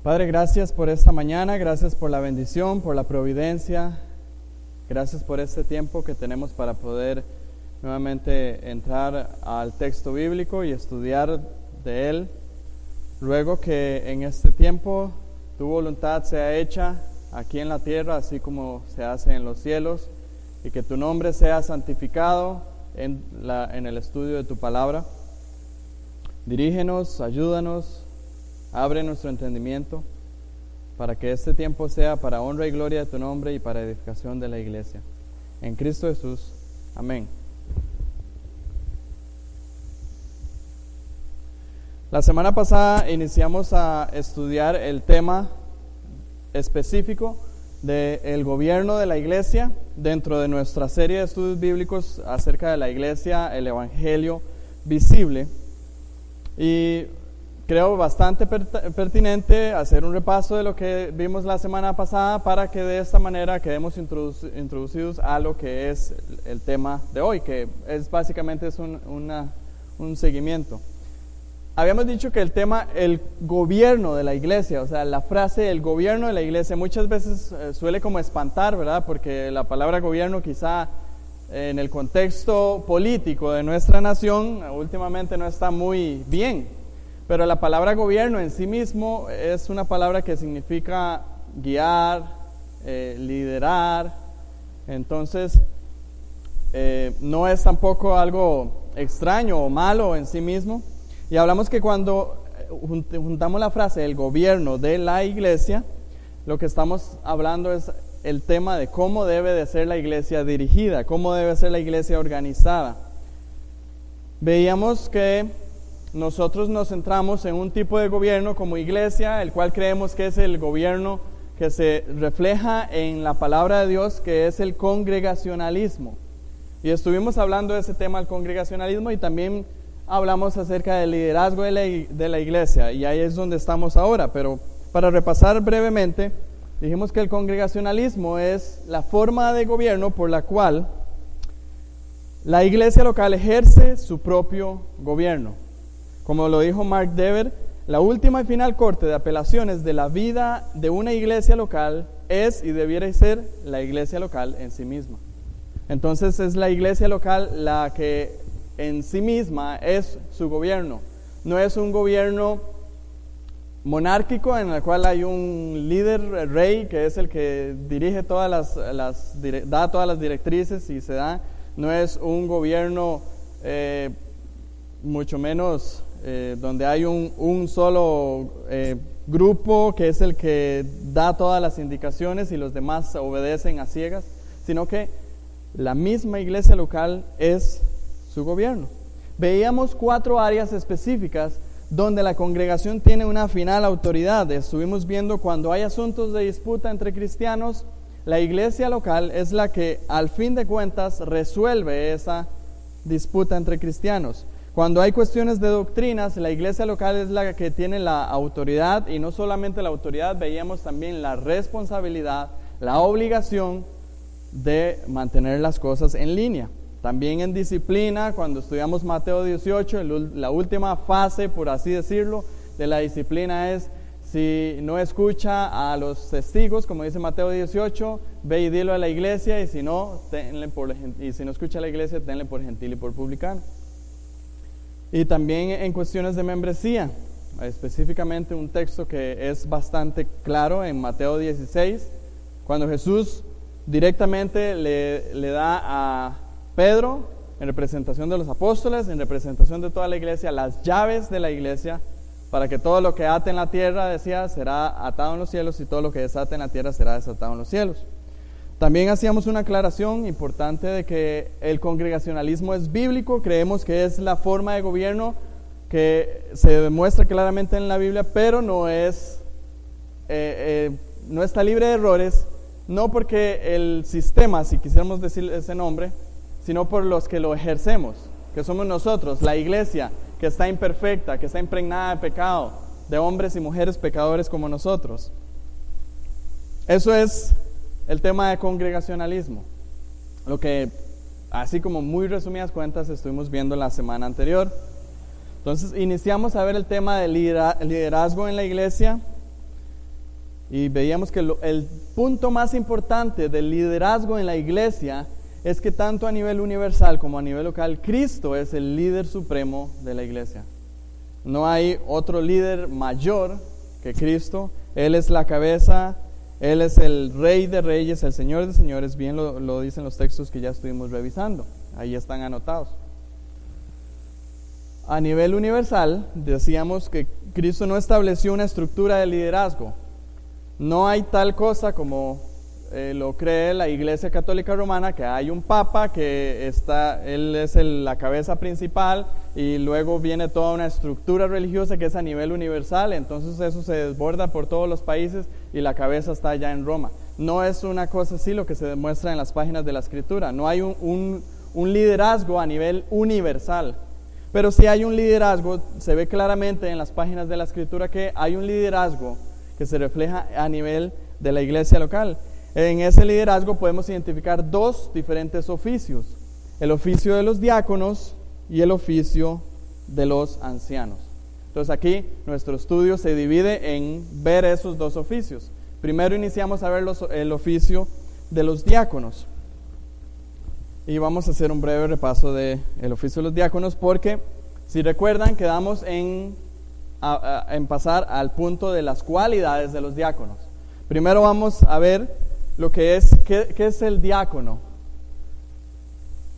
Padre, gracias por esta mañana, gracias por la bendición, por la providencia, gracias por este tiempo que tenemos para poder nuevamente entrar al texto bíblico y estudiar de él. Ruego que en este tiempo tu voluntad sea hecha aquí en la tierra, así como se hace en los cielos, y que tu nombre sea santificado en el estudio de tu palabra. Dirígenos, ayúdanos, abre nuestro entendimiento para que este tiempo sea para honra y gloria de tu nombre y para edificación de la iglesia. En Cristo Jesús. Amén. La semana pasada iniciamos a estudiar el tema específico del gobierno de la iglesia dentro de nuestra serie de estudios bíblicos acerca de la iglesia, el evangelio visible. Y creo bastante pertinente hacer un repaso de lo que vimos la semana pasada para que de esta manera quedemos introducidos a lo que es el tema de hoy, que es básicamente un seguimiento. Habíamos dicho que el tema, el gobierno de la iglesia, o sea, la frase el gobierno de la iglesia muchas veces suele como espantar, ¿verdad? Porque la palabra gobierno quizá en el contexto político de nuestra nación últimamente no está muy bien. Pero la palabra gobierno en sí mismo es una palabra que significa guiar, liderar. Entonces, no es tampoco algo extraño o malo en sí mismo. Y hablamos que cuando juntamos la frase el gobierno de la iglesia, lo que estamos hablando es el tema de cómo debe de ser la iglesia dirigida, cómo debe ser la iglesia organizada. Veíamos que nosotros nos centramos en un tipo de gobierno como iglesia, el cual creemos que es el gobierno que se refleja en la palabra de Dios, que es el congregacionalismo. Y estuvimos hablando de ese tema, el congregacionalismo, y también hablamos acerca del liderazgo de la iglesia, y ahí es donde estamos ahora. Pero para repasar brevemente, dijimos que el congregacionalismo es la forma de gobierno por la cual la iglesia local ejerce su propio gobierno. Como lo dijo Mark Dever, la última y final corte de apelaciones de la vida de una iglesia local es y debiera ser la iglesia local en sí misma. Entonces es la iglesia local la que en sí misma es su gobierno. No es un gobierno monárquico en el cual hay un líder, el rey, que es el que dirige todas da todas las directrices y se da. No es un gobierno mucho menos donde hay un solo grupo que es el que da todas las indicaciones y los demás obedecen a ciegas, sino que la misma iglesia local es su gobierno. Veíamos 4 áreas específicas donde la congregación tiene una final autoridad. Estuvimos viendo cuando hay asuntos de disputa entre cristianos, la iglesia local es la que al fin de cuentas resuelve esa disputa entre cristianos. Cuando hay cuestiones de doctrinas, la iglesia local es la que tiene la autoridad, y no solamente la autoridad, veíamos también la responsabilidad, la obligación de mantener las cosas en línea. También en disciplina, cuando estudiamos Mateo 18, la última fase, por así decirlo, de la disciplina es: si no escucha a los testigos, como dice Mateo 18, ve y dilo a la iglesia, y si no escucha a la iglesia, tenle por gentil y por publicano. Y también en cuestiones de membresía, específicamente un texto que es bastante claro en Mateo 16, cuando Jesús directamente le da a Pedro, en representación de los apóstoles, en representación de toda la iglesia, las llaves de la iglesia, para que todo lo que ate en la tierra, decía, será atado en los cielos, y todo lo que desate en la tierra será desatado en los cielos. También hacíamos una aclaración importante de que el congregacionalismo es bíblico. Creemos que es la forma de gobierno que se demuestra claramente en la Biblia, pero no está libre de errores, no porque el sistema, si quisiéramos decir ese nombre, sino por los que lo ejercemos, que somos nosotros, la iglesia, que está imperfecta, que está impregnada de pecado, de hombres y mujeres pecadores como nosotros. Eso es el tema de congregacionalismo, lo que, así como muy resumidas cuentas, estuvimos viendo la semana anterior. Entonces iniciamos a ver el tema del liderazgo en la iglesia. Y veíamos que el punto más importante del liderazgo en la iglesia es que tanto a nivel universal como a nivel local, Cristo es el líder supremo de la iglesia. No hay otro líder mayor que Cristo. Él es la cabeza, Él es el Rey de Reyes, el Señor de Señores. Bien lo dicen los textos que ya estuvimos revisando. Ahí están anotados. A nivel universal, decíamos que Cristo no estableció una estructura de liderazgo. No hay tal cosa como lo cree la Iglesia Católica Romana, que hay un papa que él es la cabeza principal y luego viene toda una estructura religiosa que es a nivel universal, entonces eso se desborda por todos los países y la cabeza está allá en Roma. No es una cosa así lo que se demuestra en las páginas de la Escritura. No hay un liderazgo a nivel universal, pero sí hay un liderazgo. Se ve claramente en las páginas de la Escritura que hay un liderazgo que se refleja a nivel de la iglesia local. En ese liderazgo podemos identificar dos diferentes oficios: el oficio de los diáconos y el oficio de los ancianos. Entonces aquí nuestro estudio se divide en ver esos dos oficios. Primero iniciamos a ver el oficio de los diáconos. Y vamos a hacer un breve repaso del oficio de los diáconos, porque si recuerdan quedamos en pasar al punto de las cualidades de los diáconos. Primero vamos a ver lo que es, ¿qué es el diácono?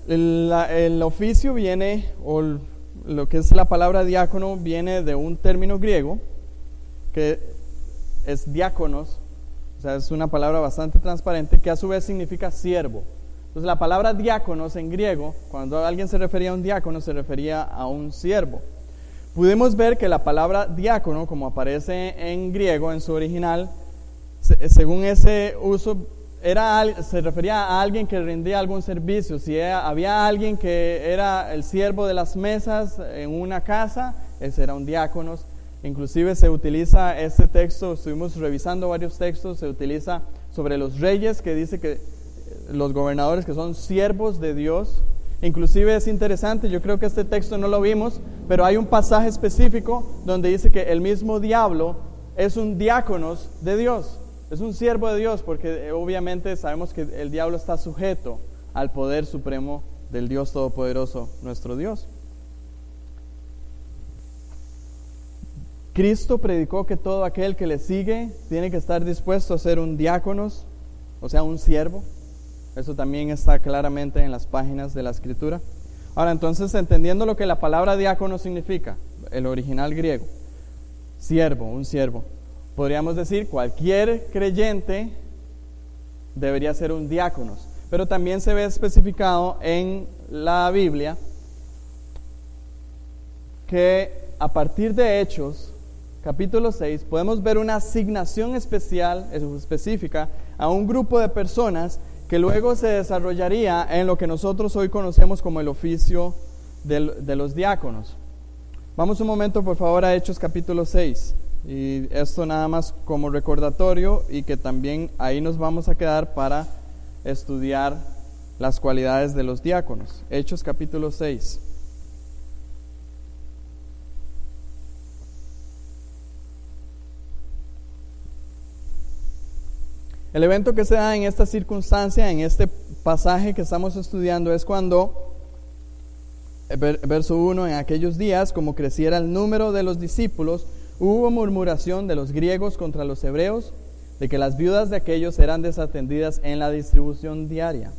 El oficio viene, o lo que es la palabra diácono, viene de un término griego que es diáconos, o sea, es una palabra bastante transparente, que a su vez significa siervo. Entonces la palabra diáconos en griego, cuando alguien se refería a un diácono, se refería a un siervo. Pudimos ver que la palabra diácono, como aparece en griego en su original, según ese uso, se refería a alguien que rendía algún servicio. Si había alguien que era el siervo de las mesas en una casa, ese era un diácono. Inclusive se utiliza este texto, estuvimos revisando varios textos, se utiliza sobre los reyes, que dice que los gobernadores que son siervos de Dios. Inclusive es interesante, yo creo que este texto no lo vimos, pero hay un pasaje específico donde dice que el mismo diablo es un diáconos de Dios. Es un siervo de Dios, porque obviamente sabemos que el diablo está sujeto al poder supremo del Dios Todopoderoso, nuestro Dios. Cristo predicó que todo aquel que le sigue tiene que estar dispuesto a ser un diáconos, o sea, un siervo. Eso también está claramente en las páginas de la Escritura. Ahora, entonces, entendiendo lo que la palabra diácono significa, el original griego, siervo, un siervo. Podríamos decir, cualquier creyente debería ser un diácono, pero también se ve especificado en la Biblia que a partir de Hechos, capítulo 6, podemos ver una asignación específica a un grupo de personas que luego se desarrollaría en lo que nosotros hoy conocemos como el oficio de los diáconos. Vamos un momento, por favor, a Hechos capítulo 6. Y esto nada más como recordatorio, y que también ahí nos vamos a quedar para estudiar las cualidades de los diáconos. Hechos capítulo 6. El evento que se da en esta circunstancia, en este pasaje que estamos estudiando, es cuando, verso 1, en aquellos días, como creciera el número de los discípulos, hubo murmuración de los griegos contra los hebreos, de que las viudas de aquellos eran desatendidas en la distribución diaria.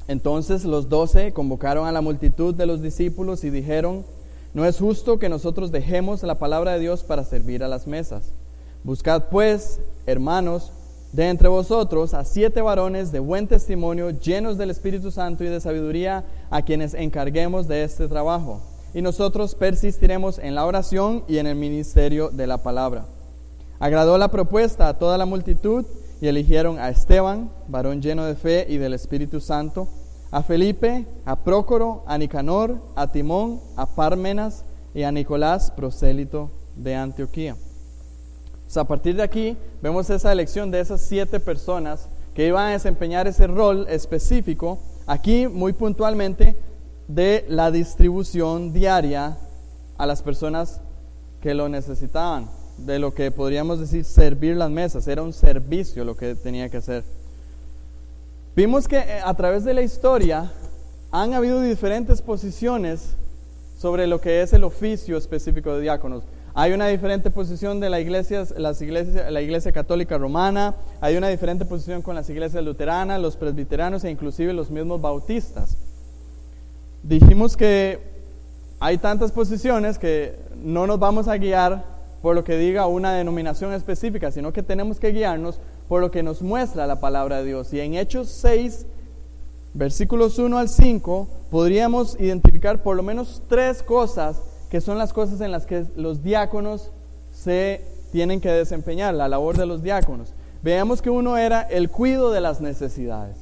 Entonces los 12 convocaron a la multitud de los discípulos y dijeron: no es justo que nosotros dejemos la palabra de Dios para servir a las mesas. Buscad pues, hermanos, de entre vosotros a 7 varones de buen testimonio, llenos del Espíritu Santo y de sabiduría, a quienes encarguemos de este trabajo. Y nosotros persistiremos en la oración y en el ministerio de la palabra. Agradó la propuesta a toda la multitud y eligieron a Esteban, varón lleno de fe y del Espíritu Santo, a Felipe, a Prócoro, a Nicanor, a Timón, a Pármenas y a Nicolás, prosélito de Antioquía. O sea, a partir de aquí vemos esa elección de esas 7 personas que iban a desempeñar ese rol específico, aquí muy puntualmente, de la distribución diaria a las personas que lo necesitaban. de lo que podríamos decir servir las mesas. Era un servicio lo que tenía que hacer. Vimos que a través de la historia han habido diferentes posiciones sobre lo que es el oficio específico de diáconos. Hay una diferente posición de la iglesia católica romana, hay una diferente posición con las iglesias luteranas, los presbiterianos e inclusive los mismos bautistas. Dijimos que hay tantas posiciones que no nos vamos a guiar por lo que diga una denominación específica, sino que tenemos que guiarnos por lo que nos muestra la palabra de Dios. Y en Hechos 6, versículos 1 al 5, podríamos identificar por lo menos 3 cosas que son las cosas en las que los diáconos se tienen que desempeñar, la labor de los diáconos. Veamos que uno era el cuidado de las necesidades.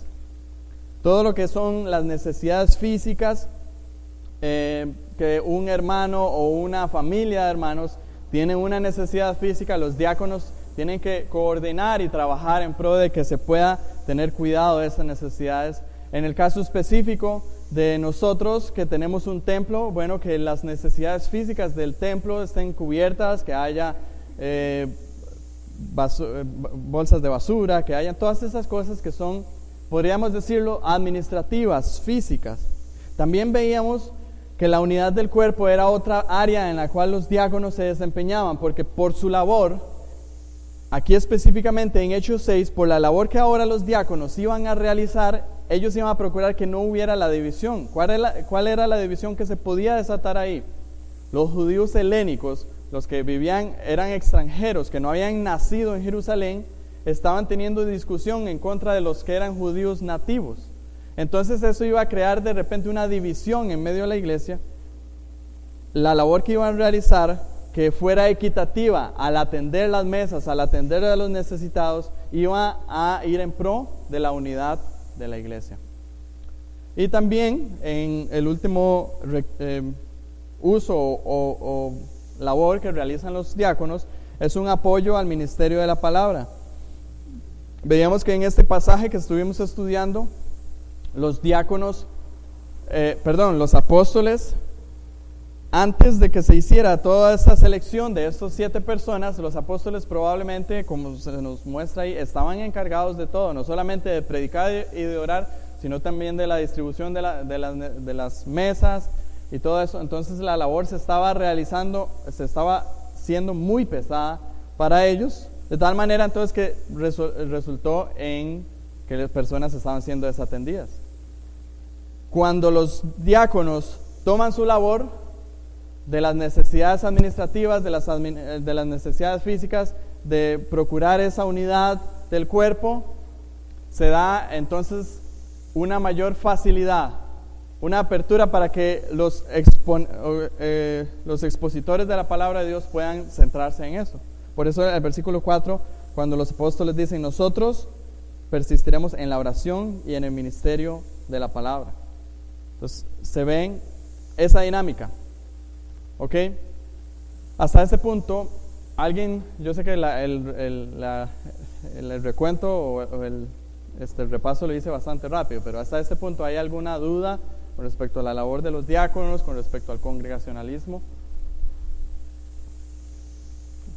Todo lo que son las necesidades físicas, que un hermano o una familia de hermanos tienen una necesidad física, los diáconos tienen que coordinar y trabajar en pro de que se pueda tener cuidado de esas necesidades. En el caso específico de nosotros que tenemos un templo, bueno, que las necesidades físicas del templo estén cubiertas, que haya bolsas de basura, que haya todas esas cosas que son, podríamos decirlo, administrativas, físicas. También veíamos que la unidad del cuerpo era otra área en la cual los diáconos se desempeñaban, porque por su labor, aquí específicamente en Hechos 6, por la labor que ahora los diáconos iban a realizar, ellos iban a procurar que no hubiera la división. ¿Cuál era la división que se podía desatar ahí? Los judíos helénicos, los que eran extranjeros, que no habían nacido en Jerusalén, estaban teniendo discusión en contra de los que eran judíos nativos. Entonces eso iba a crear de repente una división en medio de la iglesia. La labor que iban a realizar, que fuera equitativa al atender las mesas, al atender a los necesitados, iba a ir en pro de la unidad de la iglesia. Y también en el último uso o labor que realizan los diáconos es un apoyo al ministerio de la palabra. Veíamos que en este pasaje que estuvimos estudiando, los apóstoles, antes de que se hiciera toda esta selección de estos 7 personas, los apóstoles probablemente, como se nos muestra ahí, estaban encargados de todo, no solamente de predicar y de orar, sino también de la distribución de las mesas y todo eso. Entonces la labor se estaba siendo muy pesada para ellos, de tal manera entonces que resultó en que las personas estaban siendo desatendidas. Cuando los diáconos toman su labor de las necesidades administrativas, de las necesidades físicas, de procurar esa unidad del cuerpo, se da entonces una mayor facilidad, una apertura para que los expositores de la palabra de Dios puedan centrarse en eso. Por eso el versículo 4, cuando los apóstoles dicen: nosotros persistiremos en la oración y en el ministerio de la palabra. Entonces se ven esa dinámica. ¿Ok? Hasta ese punto, yo sé que el recuento o el repaso lo hice bastante rápido, pero hasta este punto, ¿hay alguna duda con respecto a la labor de los diáconos, con respecto al congregacionalismo?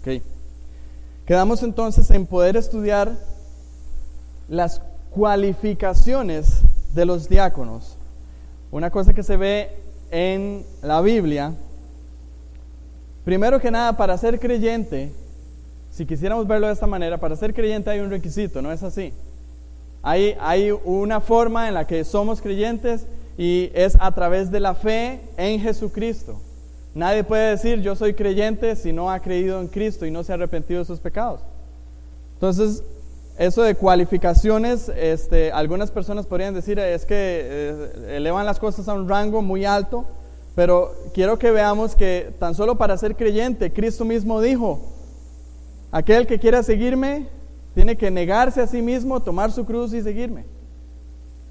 Ok. Quedamos entonces en poder estudiar las cualificaciones de los diáconos. Una cosa que se ve en la Biblia, primero que nada, para ser creyente, si quisiéramos verlo de esta manera, para ser creyente hay un requisito, ¿no es así? Hay una forma en la que somos creyentes y es a través de la fe en Jesucristo. Nadie puede decir yo soy creyente si no ha creído en Cristo y no se ha arrepentido de sus pecados. Entonces, eso de cualificaciones, algunas personas podrían decir es que elevan las cosas a un rango muy alto, pero quiero que veamos que tan solo para ser creyente, Cristo mismo dijo: aquel que quiera seguirme tiene que negarse a sí mismo, tomar su cruz y seguirme.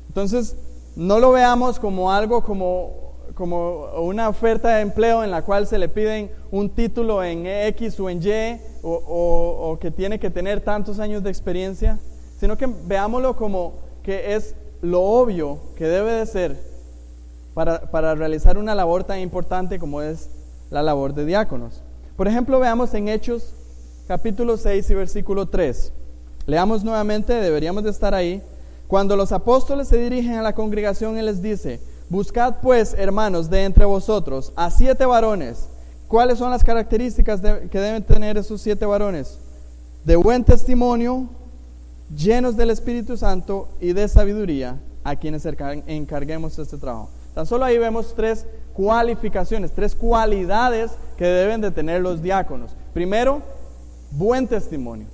Entonces, no lo veamos como algo como una oferta de empleo en la cual se le piden un título en X o en Y o que tiene que tener tantos años de experiencia, sino que veámoslo como que es lo obvio que debe de ser para realizar una labor tan importante como es la labor de diáconos. Por ejemplo, veamos en Hechos capítulo 6 y versículo 3. Leamos nuevamente, deberíamos de estar ahí. Cuando los apóstoles se dirigen a la congregación, Él les dice: buscad pues, hermanos, de entre vosotros a 7 varones. ¿Cuáles son las características que deben tener esos 7 varones? De buen testimonio, llenos del Espíritu Santo y de sabiduría, a quienes encarguemos este trabajo. Tan solo ahí vemos 3 cualificaciones, 3 cualidades que deben de tener los diáconos. Primero, buen testimonio.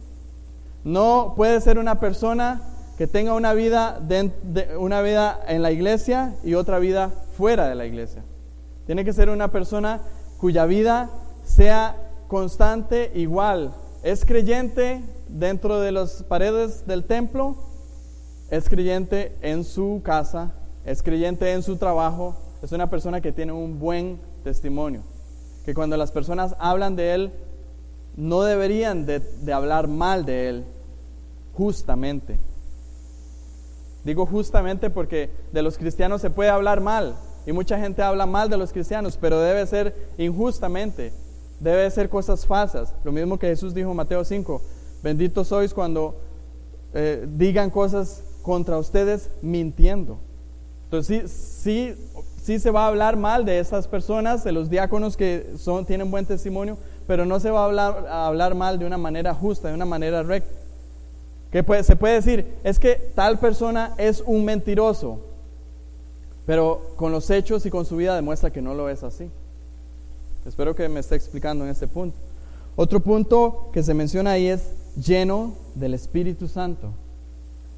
No puede ser una persona que tenga una vida en la iglesia y otra vida fuera de la iglesia. Tiene que ser una persona cuya vida sea constante, igual. Es creyente dentro de las paredes del templo, es creyente en su casa, es creyente en su trabajo, es una persona que tiene un buen testimonio. Que cuando las personas hablan de él, no deberían de hablar mal de él, justamente. Digo justamente porque de los cristianos se puede hablar mal, y mucha gente habla mal de los cristianos, pero debe ser injustamente, debe ser cosas falsas. Lo mismo que Jesús dijo en Mateo 5, benditos sois cuando digan cosas contra ustedes mintiendo. Entonces sí se va a hablar mal de esas personas, de los diáconos que tienen buen testimonio, pero no se va a hablar mal de una manera justa, de una manera recta. Se puede decir, es que tal persona es un mentiroso, pero con los hechos y con su vida demuestra que no lo es así. Espero que me esté explicando en este punto. Otro punto que se menciona ahí es lleno del Espíritu Santo.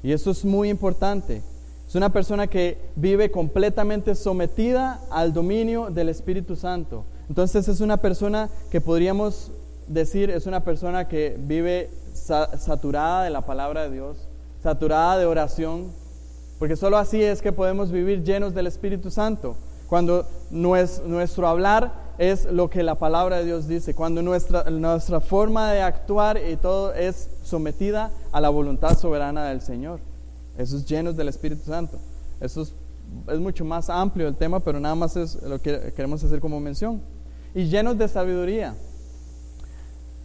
Y eso es muy importante. Es una persona que vive completamente sometida al dominio del Espíritu Santo. Entonces es una persona que podríamos decir, es una persona que vive saturada de la palabra de Dios, saturada de oración, porque solo así es que podemos vivir llenos del Espíritu Santo. Cuando nuestro hablar es lo que la palabra de Dios dice, cuando nuestra forma de actuar y todo es sometida a la voluntad soberana del Señor. Eso es llenos del Espíritu Santo. Eso es mucho más amplio el tema, pero nada más es lo que queremos hacer como mención. Y llenos de sabiduría.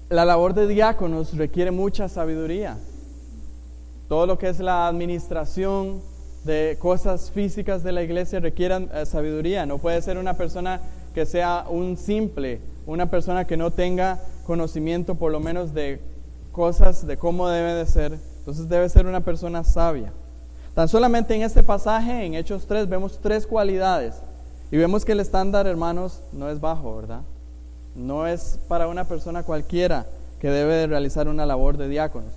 La labor de diáconos requiere mucha sabiduría. Todo lo que es la administración de cosas físicas de la iglesia requieren sabiduría. No puede ser una persona que sea un simple, una persona que no tenga conocimiento por lo menos de cosas, de cómo debe de ser. Entonces debe ser una persona sabia. Tan solamente en este pasaje, en Hechos 3, vemos 3 cualidades. Y vemos que el estándar, hermanos, no es bajo, ¿verdad? No es para una persona cualquiera que debe de realizar una labor de diáconos.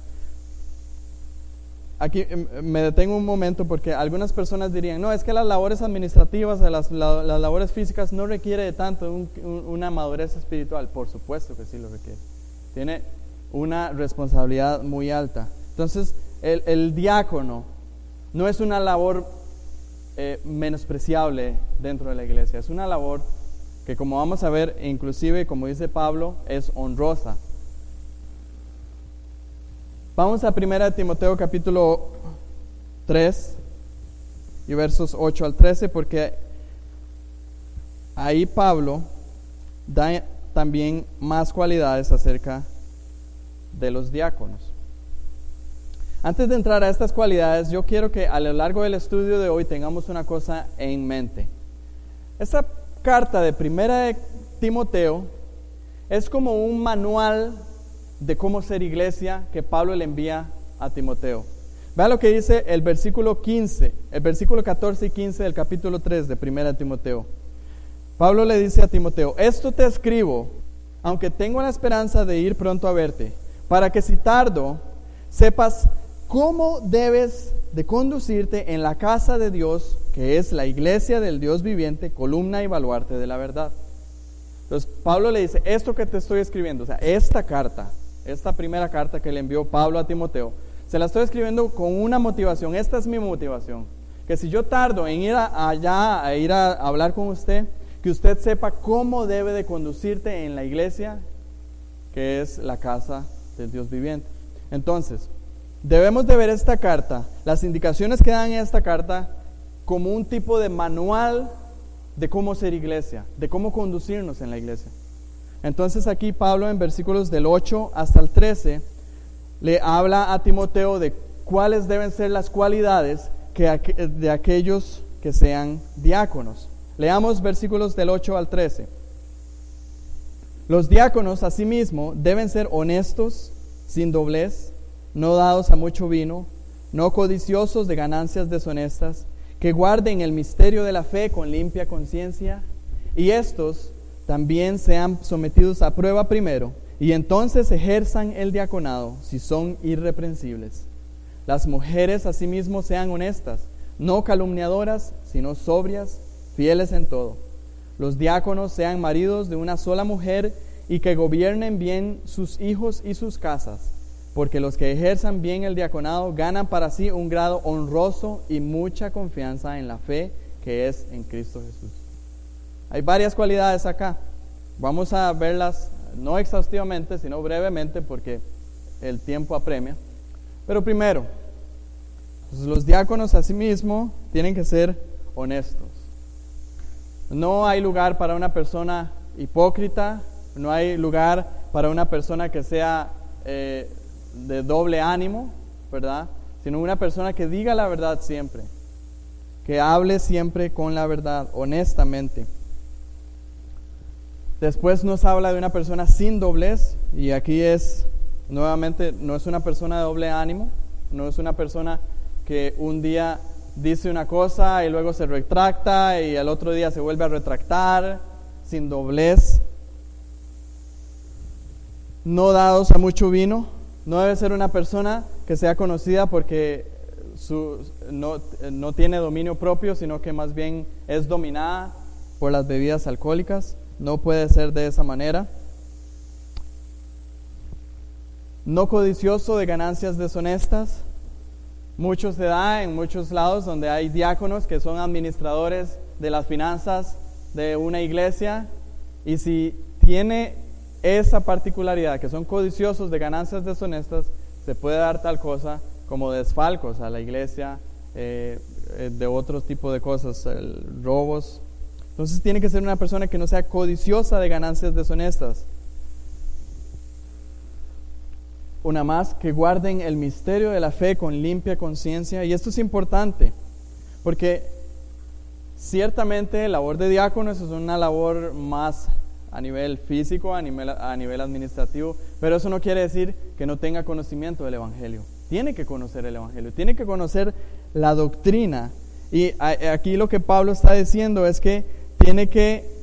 Aquí me detengo un momento porque algunas personas dirían, no, es que las labores administrativas, las labores físicas no requiere de tanto una madurez espiritual. Por supuesto que sí lo requiere. Tiene una responsabilidad muy alta. Entonces, el diácono no es una labor menospreciable dentro de la iglesia. Es una labor que, como vamos a ver, inclusive, como dice Pablo, es honrosa. Vamos a 1 Timoteo capítulo 3 y versos 8 al 13, porque ahí Pablo da también más cualidades acerca de los diáconos. Antes de entrar a estas cualidades, yo quiero que a lo largo del estudio de hoy tengamos una cosa en mente. Esta carta de 1 Timoteo es como un manual de cómo ser iglesia que Pablo le envía a Timoteo. Vean lo que dice el versículo 14 y 15 del capítulo 3 de 1 Timoteo. Pablo le dice a Timoteo: esto te escribo, aunque tengo la esperanza de ir pronto a verte, para que si tardo, sepas cómo debes de conducirte en la casa de Dios, que es la iglesia del Dios viviente, columna y baluarte de la verdad. Entonces Pablo le dice, esto que te estoy escribiendo, o sea, esta carta, esta primera carta que le envió Pablo a Timoteo, se la estoy escribiendo con una motivación. Esta es mi motivación, que si yo tardo en ir allá a ir a hablar con usted, que usted sepa cómo debe de conducirte en la iglesia, que es la casa del Dios viviente. Entonces, debemos de ver esta carta, las indicaciones que dan en esta carta, como un tipo de manual de cómo ser iglesia, de cómo conducirnos en la iglesia. Entonces aquí Pablo en versículos del 8 hasta el 13 le habla a Timoteo de cuáles deben ser las cualidades de aquellos que sean diáconos. Leamos versículos del 8 al 13. Los diáconos asimismo deben ser honestos, sin doblez, no dados a mucho vino, no codiciosos de ganancias deshonestas, que guarden el misterio de la fe con limpia conciencia, y estos también sean sometidos a prueba primero, y entonces ejerzan el diaconado si son irreprensibles. Las mujeres asimismo sean honestas, no calumniadoras, sino sobrias, fieles en todo. Los diáconos sean maridos de una sola mujer y que gobiernen bien sus hijos y sus casas, porque los que ejerzan bien el diaconado ganan para sí un grado honroso y mucha confianza en la fe que es en Cristo Jesús. Hay varias cualidades acá. Vamos a verlas no exhaustivamente, sino brevemente, porque el tiempo apremia. Pero primero, pues los diáconos asimismo tienen que ser honestos. No hay lugar para una persona hipócrita, no hay lugar para una persona que sea de doble ánimo, ¿verdad? Sino una persona que diga la verdad siempre, que hable siempre con la verdad, honestamente. Después nos habla de una persona sin doblez, y aquí es, nuevamente, no es una persona de doble ánimo, no es una persona que un día dice una cosa y luego se retracta y al otro día se vuelve a retractar, sin doblez. No dados a mucho vino, no debe ser una persona que sea conocida porque no tiene dominio propio, sino que más bien es dominada por las bebidas alcohólicas. No puede ser de esa manera. No codicioso de ganancias deshonestas. Mucho se da en muchos lados donde hay diáconos que son administradores de las finanzas de una iglesia, y si tiene esa particularidad, que son codiciosos de ganancias deshonestas, se puede dar tal cosa como desfalcos a la iglesia, de otro tipo de cosas, robos. Entonces tiene que ser una persona que no sea codiciosa de ganancias deshonestas. Una más, que guarden el misterio de la fe con limpia conciencia. Y esto es importante, porque ciertamente la labor de diáconos es una labor más a nivel físico, a nivel administrativo, pero eso no quiere decir que no tenga conocimiento del Evangelio. Tiene que conocer el Evangelio, tiene que conocer la doctrina. Y aquí lo que Pablo está diciendo es que tiene que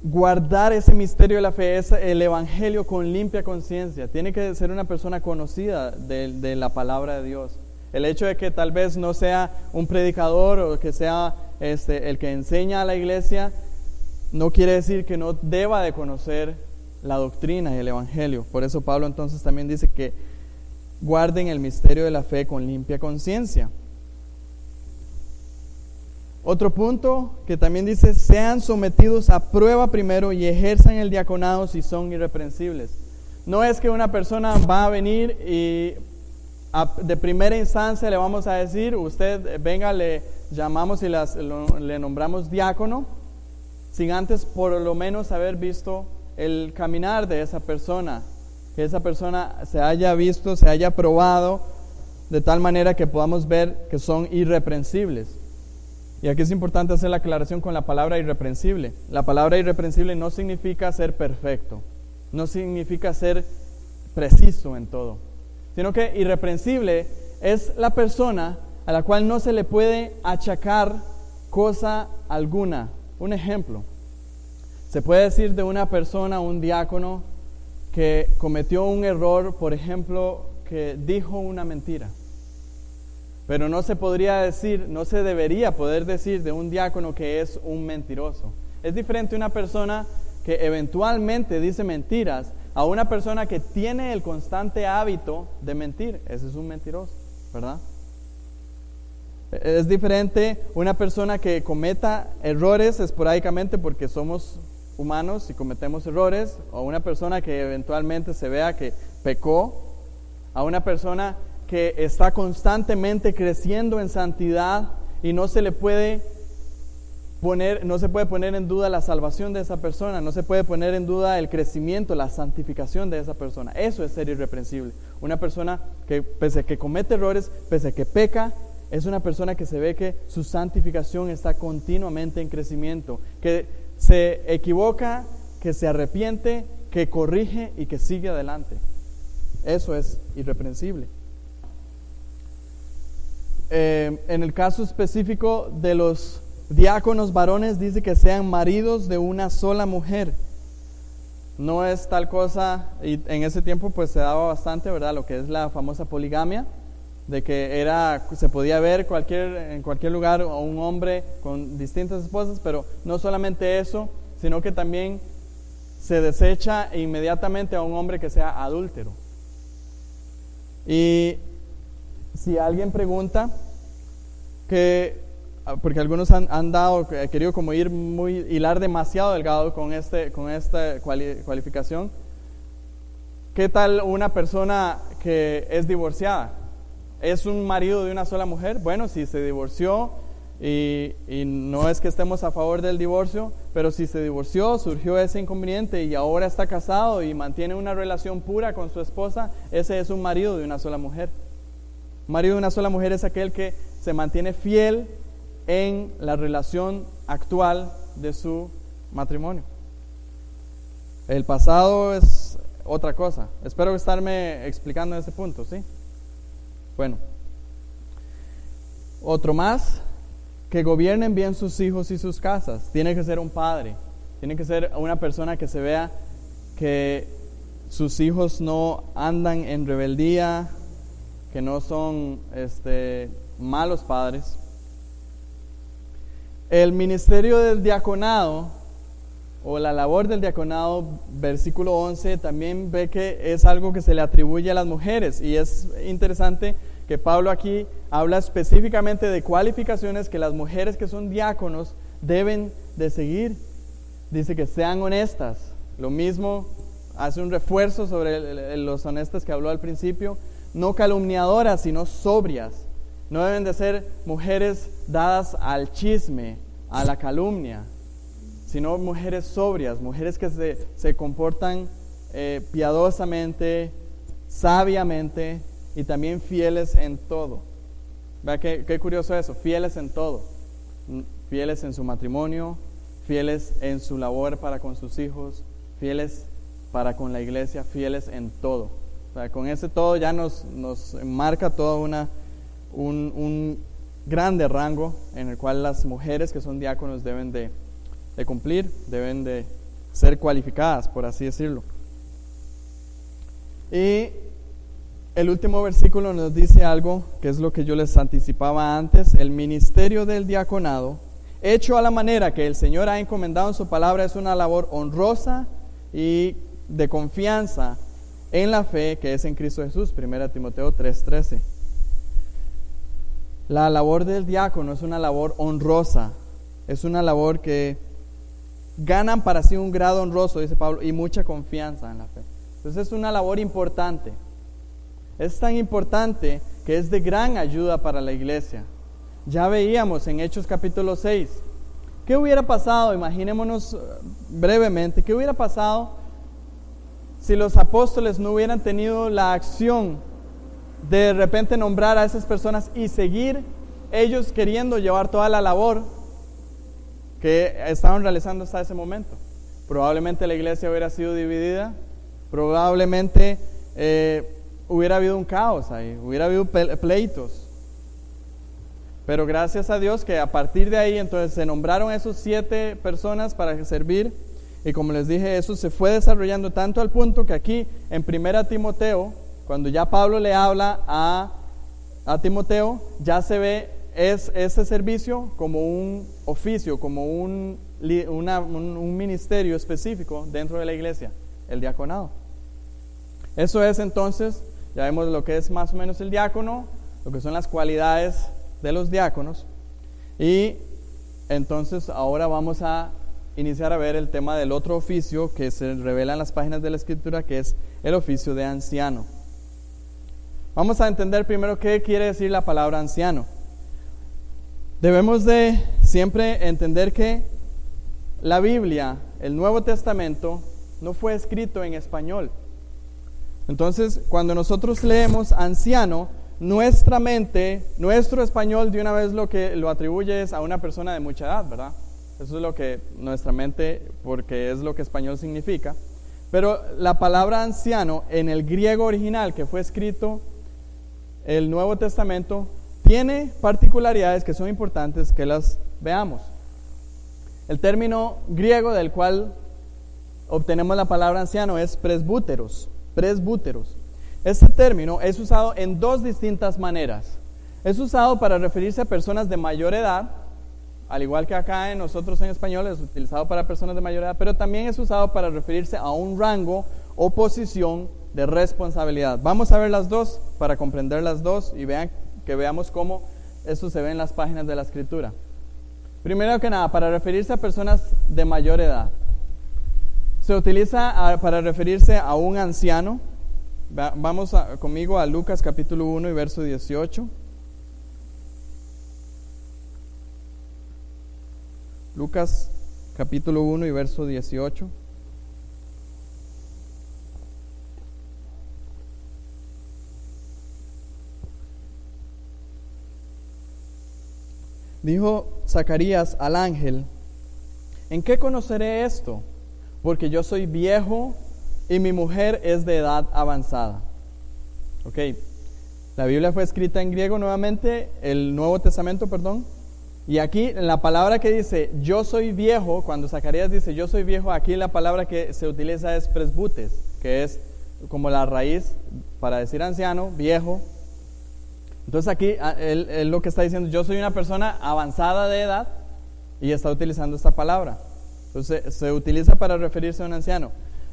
guardar ese misterio de la fe, el Evangelio con limpia conciencia. Tiene que ser una persona conocida de la palabra de Dios. El hecho de que tal vez no sea un predicador o que sea el que enseña a la iglesia, no quiere decir que no deba de conocer la doctrina y el Evangelio. Por eso Pablo entonces también dice que guarden el misterio de la fe con limpia conciencia. Otro punto que también dice, sean sometidos a prueba primero y ejerzan el diaconado si son irreprensibles. No es que una persona va a venir y de primera instancia le vamos a decir, usted venga, le llamamos y le nombramos diácono, sin antes por lo menos haber visto el caminar de esa persona, que esa persona se haya visto, se haya probado, de tal manera que podamos ver que son irreprensibles. Y aquí es importante hacer la aclaración con la palabra irreprensible. La palabra irreprensible no significa ser perfecto, no significa ser preciso en todo, sino que irreprensible es la persona a la cual no se le puede achacar cosa alguna. Un ejemplo, se puede decir de una persona, un diácono, que cometió un error, por ejemplo, que dijo una mentira. Pero no se podría decir, no se debería poder decir de un diácono que es un mentiroso. Es diferente una persona que eventualmente dice mentiras a una persona que tiene el constante hábito de mentir. Ese es un mentiroso, ¿verdad? Es diferente una persona que cometa errores esporádicamente porque somos humanos y cometemos errores, o una persona que eventualmente se vea que pecó, a una persona que está constantemente creciendo en santidad y no se le puede no se puede poner en duda la salvación de esa persona, no se puede poner en duda el crecimiento, la santificación de esa persona. Eso es ser irreprensible. Una persona que, pese a que comete errores, pese a que peca, es una persona que se ve que su santificación está continuamente en crecimiento, que se equivoca, que se arrepiente, que corrige y que sigue adelante. Eso es irreprensible. En el caso específico de los diáconos varones, dice que sean maridos de una sola mujer. No es tal cosa, y en ese tiempo pues se daba bastante, ¿verdad? Lo que es la famosa poligamia, de que se podía ver en cualquier lugar a un hombre con distintas esposas, pero no solamente eso, sino que también se desecha inmediatamente a un hombre que sea adúltero. Y si alguien pregunta, porque algunos han querido como hilar demasiado delgado con esta cualificación, ¿qué tal una persona que es divorciada? ¿Es un marido de una sola mujer? Bueno, si se divorció, y no es que estemos a favor del divorcio, pero si se divorció, surgió ese inconveniente y ahora está casado y mantiene una relación pura con su esposa, ese es un marido de una sola mujer. Un marido de una sola mujer es aquel que se mantiene fiel en la relación actual de su matrimonio. El pasado es otra cosa. Espero estarme explicando en ese punto, ¿sí? Bueno, otro más, que gobiernen bien sus hijos y sus casas. Tiene que ser un padre, tiene que ser una persona que se vea que sus hijos no andan en rebeldía, que no son malos padres. El ministerio del diaconado o la labor del diaconado, versículo 11, también ve que es algo que se le atribuye a las mujeres, y es interesante que Pablo aquí habla específicamente de cualificaciones que las mujeres que son diáconos deben de seguir. Dice que sean honestas. Lo mismo, hace un refuerzo sobre los honestas que habló al principio. No calumniadoras, sino sobrias. No deben de ser mujeres dadas al chisme, a la calumnia, sino mujeres sobrias, mujeres que se comportan piadosamente, sabiamente, y también fieles en todo. ¿Verdad qué curioso eso? Fieles en todo. Fieles en su matrimonio, fieles en su labor para con sus hijos, fieles para con la iglesia, fieles en todo. O sea, con ese todo ya nos marca todo un grande rango en el cual las mujeres que son diáconos deben de cumplir, deben de ser cualificadas, por así decirlo. Y el último versículo nos dice algo que es lo que yo les anticipaba antes. El ministerio del diaconado, hecho a la manera que el Señor ha encomendado en su palabra, es una labor honrosa y de confianza en la fe que es en Cristo Jesús. 1 Timoteo 3:13. La labor del diácono es una labor honrosa, es una labor que ganan para sí un grado honroso, dice Pablo, y mucha confianza en la fe. Entonces es una labor importante. Es tan importante que es de gran ayuda para la iglesia. Ya veíamos en Hechos capítulo 6. ¿Qué hubiera pasado? Imaginémonos brevemente. ¿Qué hubiera pasado si los apóstoles no hubieran tenido la acción de repente nombrar a esas personas y seguir ellos queriendo llevar toda la labor que estaban realizando hasta ese momento? Probablemente la iglesia hubiera sido dividida. Probablemente hubiera habido un caos ahí, hubiera habido pleitos. Pero gracias a Dios que a partir de ahí entonces se nombraron esos 7 personas para servir, y como les dije, eso se fue desarrollando tanto al punto que aquí en 1 Timoteo, cuando ya Pablo le habla a Timoteo, ya se ve ese servicio como un oficio, como un ministerio específico dentro de la iglesia, el diaconado. Eso es entonces, ya vemos lo que es más o menos el diácono, lo que son las cualidades de los diáconos, y entonces ahora vamos a iniciar a ver el tema del otro oficio que se revela en las páginas de la Escritura, que es el oficio de anciano. Vamos a entender primero qué quiere decir la palabra anciano. Debemos de siempre entender que la Biblia, el Nuevo Testamento, no fue escrito en español. Entonces, cuando nosotros leemos anciano, nuestra mente, nuestro español de una vez lo atribuye es a una persona de mucha edad, ¿verdad? Eso es lo que nuestra mente, porque es lo que español significa. Pero la palabra anciano en el griego original que fue escrito el Nuevo Testamento tiene particularidades que son importantes que las veamos. El término griego del cual obtenemos la palabra anciano es presbúteros. Este término es usado en dos distintas maneras. Es usado para referirse a personas de mayor edad, al igual que acá en nosotros en español es utilizado para personas de mayor edad, pero también es usado para referirse a un rango o posición de responsabilidad. Vamos a ver las dos para comprender las dos y veamos cómo esto se ve en las páginas de la Escritura. Primero que nada, para referirse a personas de mayor edad. Se utiliza para referirse a un anciano. Vamos conmigo a Lucas capítulo 1 y verso 18. Lucas capítulo 1 y verso 18. Dijo Zacarías al ángel: ¿en qué conoceré esto? Porque yo soy viejo y mi mujer es de edad avanzada. Ok, la Biblia fue escrita en griego nuevamente, el Nuevo Testamento, perdón. Y aquí la palabra que dice yo soy viejo, cuando Zacarías dice yo soy viejo, aquí la palabra que se utiliza es presbutes, que es como la raíz para decir anciano, viejo. Entonces aquí él lo que está diciendo, yo soy una persona avanzada de edad y está utilizando esta palabra. Entonces se utiliza para referirse a un anciano,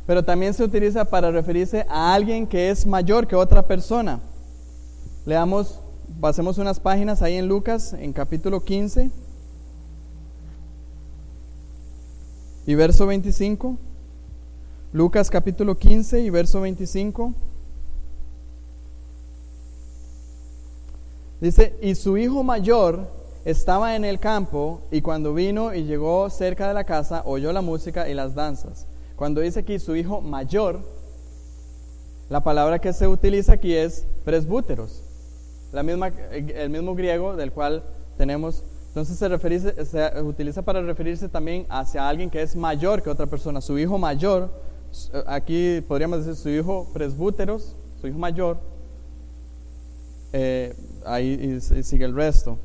pero también se utiliza para referirse a alguien que es mayor que otra persona. Leamos, pasemos unas páginas ahí en Lucas, en capítulo 15 y verso 25. Lucas capítulo 15 y verso 25. Dice, y su hijo mayor estaba en el campo, y cuando vino y llegó cerca de la casa, oyó la música y las danzas. Cuando dice aquí su hijo mayor, la palabra que se utiliza aquí es presbúteros, el mismo griego del cual tenemos. Entonces se utiliza para referirse también hacia alguien que es mayor que otra persona. Su hijo mayor, aquí podríamos decir su hijo presbúteros, su hijo mayor. Ahí sigue el resto.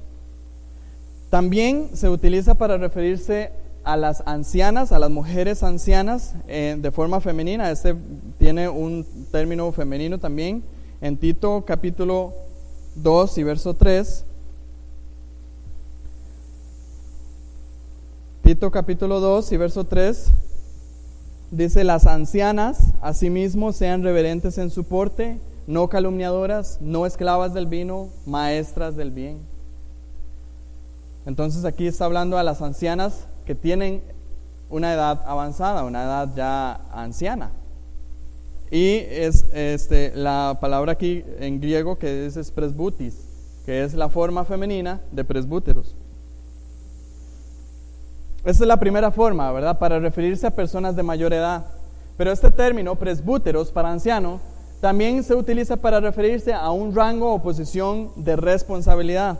También se utiliza para referirse a las ancianas, a las mujeres ancianas de forma femenina. Este tiene un término femenino también. En Tito capítulo 2 y verso 3. Tito capítulo 2 y verso 3 dice: las ancianas asimismo sean reverentes en su porte, no calumniadoras, no esclavas del vino, maestras del bien. Entonces aquí está hablando a las ancianas que tienen una edad avanzada, una edad ya anciana. Y es la palabra aquí en griego que es presbutis, que es la forma femenina de presbúteros. Esta es la primera forma, ¿verdad? Para referirse a personas de mayor edad. Pero este término, presbúteros, para anciano, también se utiliza para referirse a un rango o posición de responsabilidad.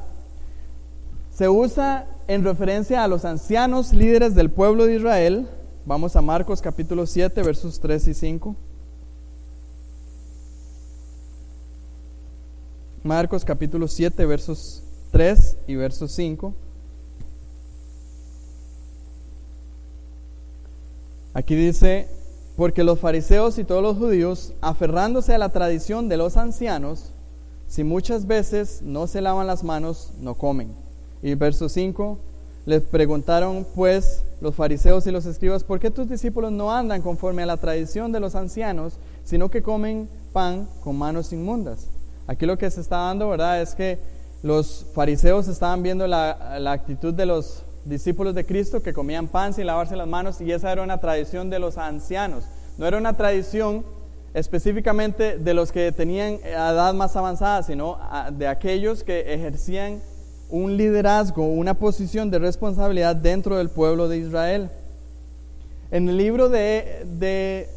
Se usa en referencia a los ancianos líderes del pueblo de Israel. Vamos a Marcos capítulo 7, versos 3 y 5. Marcos capítulo 7, versos 3 y versos 5. Aquí dice: porque los fariseos y todos los judíos, aferrándose a la tradición de los ancianos, si muchas veces no se lavan las manos, no comen. Y verso 5, les preguntaron pues los fariseos y los escribas: ¿por qué tus discípulos no andan conforme a la tradición de los ancianos, sino que comen pan con manos inmundas? Aquí lo que se está dando, ¿verdad?, es que los fariseos estaban viendo la actitud de los discípulos de Cristo, que comían pan sin lavarse las manos, y esa era una tradición de los ancianos. No era una tradición específicamente de los que tenían edad más avanzada, sino de aquellos que ejercían un liderazgo, una posición de responsabilidad dentro del pueblo de Israel. En el libro en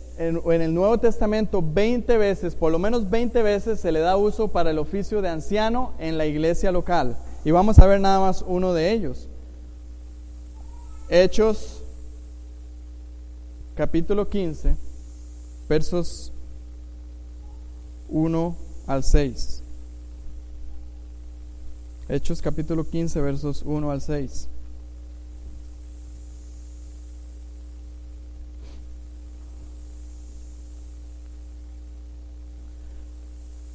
el Nuevo Testamento 20 veces, por lo menos 20 veces se le da uso para el oficio de anciano en la iglesia local. Y vamos a ver nada más uno de ellos. Hechos capítulo 15, versos 1 al 6. Hechos capítulo 15, versos 1 al 6.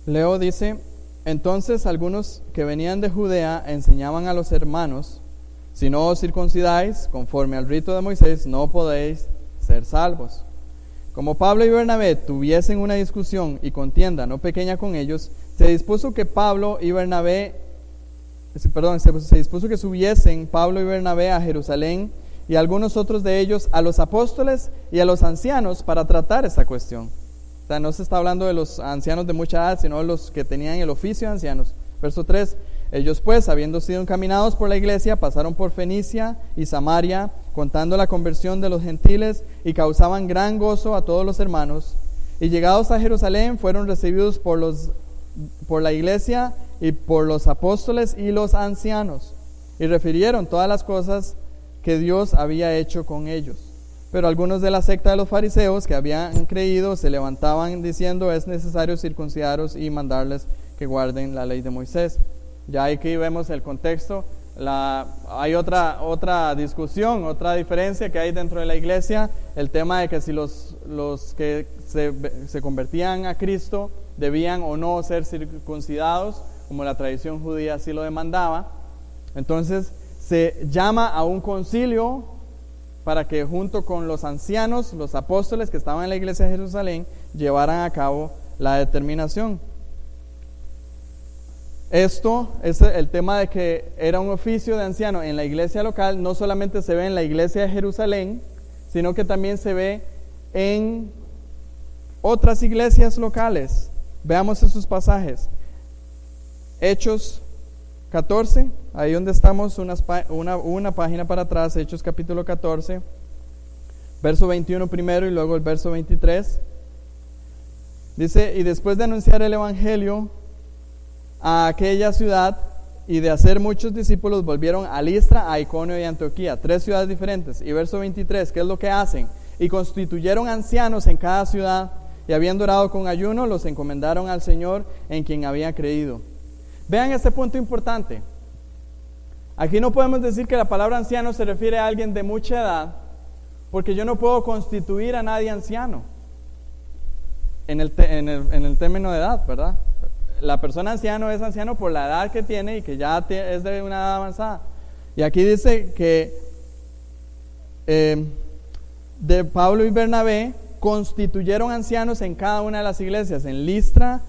Leo, dice: entonces algunos que venían de Judea enseñaban a los hermanos: si no os circuncidáis conforme al rito de Moisés, no podéis ser salvos. Como Pablo y Bernabé tuviesen una discusión y contienda no pequeña con ellos, se dispuso que subiesen Pablo y Bernabé a Jerusalén, y algunos otros de ellos a los apóstoles y a los ancianos, para tratar esta cuestión. O sea, no se está hablando de los ancianos de mucha edad, sino de los que tenían el oficio de ancianos. Verso 3: ellos pues, habiendo sido encaminados por la iglesia, pasaron por Fenicia y Samaria, contando la conversión de los gentiles, y causaban gran gozo a todos los hermanos. Y llegados a Jerusalén, fueron recibidos por la iglesia y por los apóstoles y los ancianos, y refirieron todas las cosas que Dios había hecho con ellos. Pero algunos de la secta de los fariseos que habían creído se levantaban diciendo: es necesario circuncidaros y mandarles que guarden la ley de Moisés. Ya aquí vemos el contexto. Hay otra discusión, otra diferencia que hay dentro de la iglesia, el tema de que si los que se convertían a Cristo debían o no ser circuncidados, como la tradición judía así lo demandaba. Entonces se llama a un concilio para que junto con los ancianos, los apóstoles que estaban en la iglesia de Jerusalén, llevaran a cabo la determinación. Esto es el tema de que era un oficio de anciano en la iglesia local. No solamente se ve en la iglesia de Jerusalén, sino que también se ve en otras iglesias locales. Veamos esos pasajes. Hechos 14, ahí donde estamos, una página para atrás. Hechos capítulo 14, verso 21 primero y luego el verso 23. Dice: y después de anunciar el evangelio a aquella ciudad y de hacer muchos discípulos, volvieron a Listra, a Iconio y a Antioquía, 3 ciudades diferentes. Y verso 23, ¿qué es lo que hacen? Y constituyeron ancianos en cada ciudad, y habiendo orado con ayuno, los encomendaron al Señor en quien habían creído. Vean este punto importante. Aquí no podemos decir que la palabra anciano se refiere a alguien de mucha edad, porque yo no puedo constituir a nadie anciano en el término de edad, ¿verdad? La persona anciano es anciano por la edad que tiene y que ya es de una edad avanzada. Y aquí dice que de Pablo y Bernabé constituyeron ancianos en cada una de las iglesias, en Listra,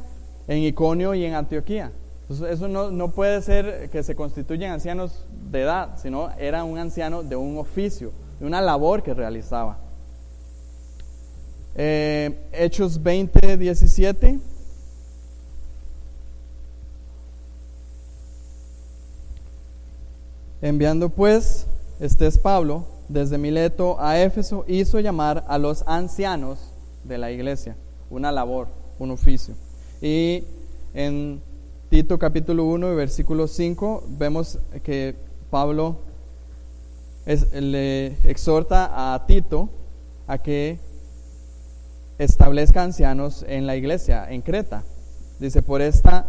en Iconio y en Antioquía. Entonces, eso no puede ser que se constituyan ancianos de edad, sino era un anciano de un oficio, de una labor que realizaba. Hechos 20, 17. Enviando pues, este es Pablo, desde Mileto a Éfeso, hizo llamar a los ancianos de la iglesia, una labor, un oficio. Y en Tito capítulo 1 y versículo 5 vemos que Pablo le exhorta a Tito a que establezca ancianos en la iglesia, en Creta. Dice: por esta